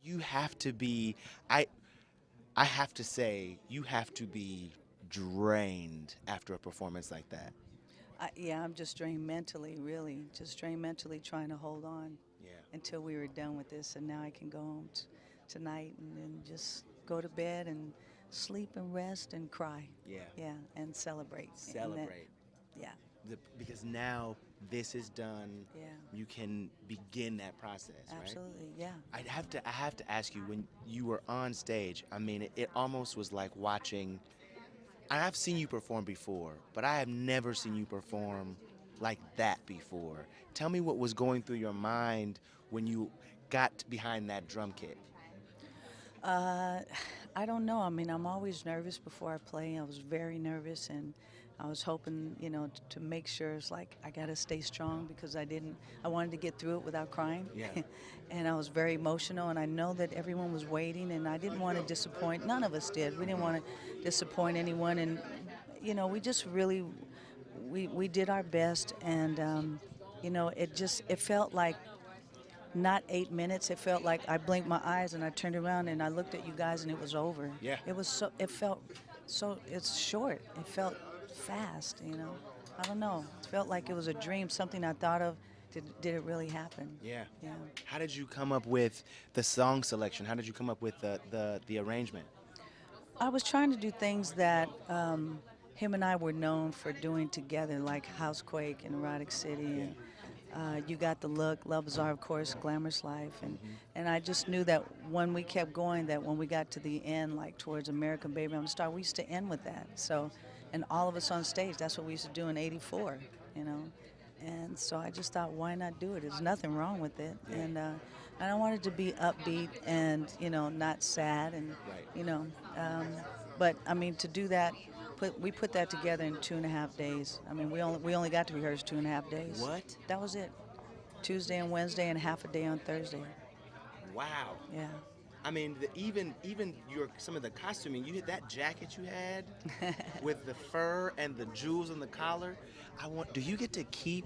you have to be. I I have to say you have to be drained after a performance like that. Yeah, I'm just drained mentally, really. Just drained mentally trying to hold on Yeah. until we were done with this. And now I can go home tonight and then just go to bed and sleep and rest and cry. Yeah. Yeah, and celebrate. And that, Celebrate. yeah, Because now this is done, yeah, you can begin that process, right? absolutely. Yeah. I have to ask you, when you were on stage, I mean, it almost was like watching. I've seen you perform before, but I have never seen you perform like that before. Tell me what was going through your mind when you got behind that drum kit. Uh, I don't know. I mean, I'm always nervous before I play. I was very nervous, and I was hoping, to make sure it's like I got to stay strong because I didn't. I wanted to get through it without crying, Yeah. and I was very emotional. And I know that everyone was waiting, and I didn't want to disappoint. None of us did. We didn't want to disappoint anyone, and we just really we did our best, and it felt like not 8 minutes. It felt like I blinked my eyes and I turned around and I looked at you guys and it was over. Yeah. It was so. It felt so. It's short. It felt fast. I don't know. It felt like it was a dream. Something I thought of. Did it really happen? Yeah. Yeah. How did you come up with the song selection? How did you come up with the arrangement? I was trying to do things that him and I were known for doing together, like Housequake and Erotic City, Yeah. and You Got the Look, Love Bizarre, of course, Glamorous Life, Hmm. and I just knew that when we kept going, that when we got to the end, like towards American Baby I'm a Star, we used to end with that. So, and all of us on stage, that's what we used to do in '84, you know. And so I just thought, why not do it? There's nothing wrong with it, Yeah. and I wanted to be upbeat and not sad, and Right. you know, um, but I mean to do that, we put that together in 2.5 days. I mean we only got to rehearse 2.5 days. What? That was it. Tuesday and Wednesday and half a day on Thursday. Wow. Yeah. I mean, even your some of the costuming. You had that jacket you had with the fur and the jewels on the collar. I want. Do you get to keep?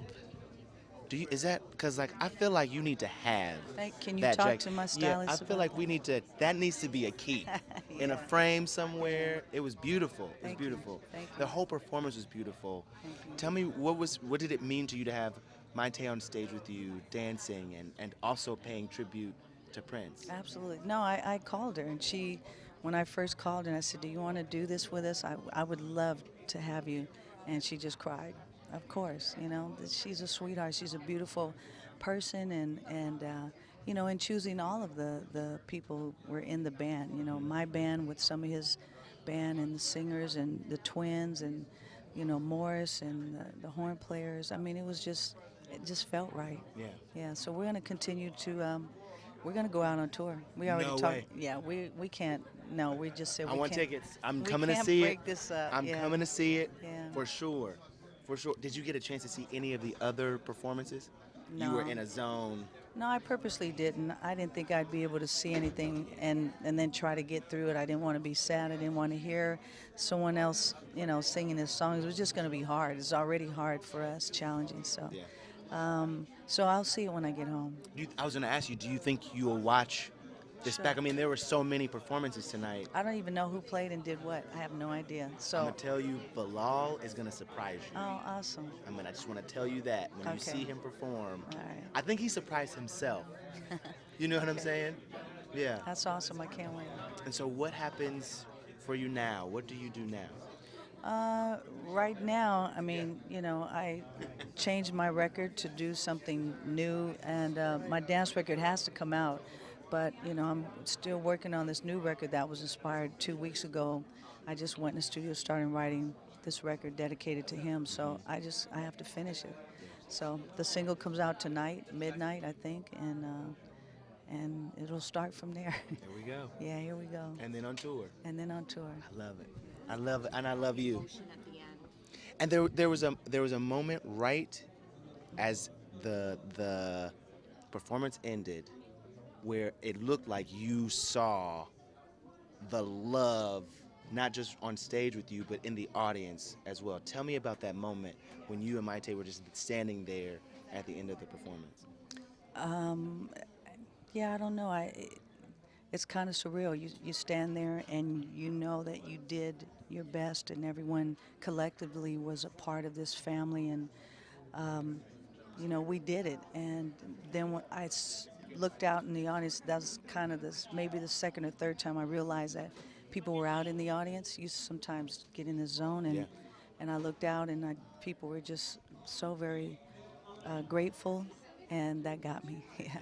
Do you? Is that because like I feel like you need to have Hey, can you that talk jacket? to my Yeah, I stylist feel about like we need to. That needs to be a keep that? in a Yeah. frame Yeah. somewhere. It was beautiful. It was Thank you. beautiful. Thank The you. whole performance was beautiful. Thank you. Tell me what did it mean to you to have Maite on stage with you dancing and also paying tribute to Prince? Absolutely. No, I called her and when I first called her, I said, "Do you want to do this with us? I would love to have you." And she just cried. Of course, she's a sweetheart. She's a beautiful person, and in choosing all of the people who were in the band, my band with some of his band and the singers and the twins and Morris and the horn players. I mean, it just felt right. Yeah. Yeah, so we're going to continue to we're gonna go out on tour. We already No talked. way. Yeah, we can't. No, we just said I we want can't. tickets. I'm We coming to can't see it. break this up. I'm Yeah, coming to see it yeah. for sure. For sure. Did you get a chance to see any of the other performances? You were No, in a zone. no. I purposely didn't. I didn't think I'd be able to see anything and then try to get through it. I didn't want to be sad. I didn't want to hear someone else, singing his songs. It was just going to be hard. It's already hard for us, challenging. So, Yeah. so I'll see it when I get home. I was going to ask you, do you think you'll watch this Sure. back? I mean, there were so many performances tonight. I don't even know who played and did what. I have no idea. I'm So, going to tell you, Bilal is going to surprise you. oh, awesome. I just want to tell you that when you Okay. see him perform, All right. I think he surprised himself. You know what I'm Okay. saying? Yeah. That's awesome. I can't wait. And so, what happens for you now? What do you do now? Right now, I mean, I changed my record to do something new, and my dance record has to come out. But, I'm still working on this new record that was inspired 2 weeks ago. I just went in the studio, started writing this record dedicated to him. So I have to finish it. So the single comes out tonight, midnight, I think, and it'll start from there. There we go. Yeah, here we go. And then on tour. And then on tour. I love it. I love it, and I love you. And there was a moment right as the performance ended where it looked like you saw the love not just on stage with you but in the audience as well. Tell me about that moment when you and Maite were just standing there at the end of the performance. Um, yeah, I don't know. it's kind of surreal. You stand there and you know that you did your best, and everyone collectively was a part of this family, and we did it. And then when looked out in the audience, that's kind of this maybe the second or third time I realized that people were out in the audience. You sometimes get in the zone, Yeah. and I looked out, and people were just so very grateful, and that got me. Yeah.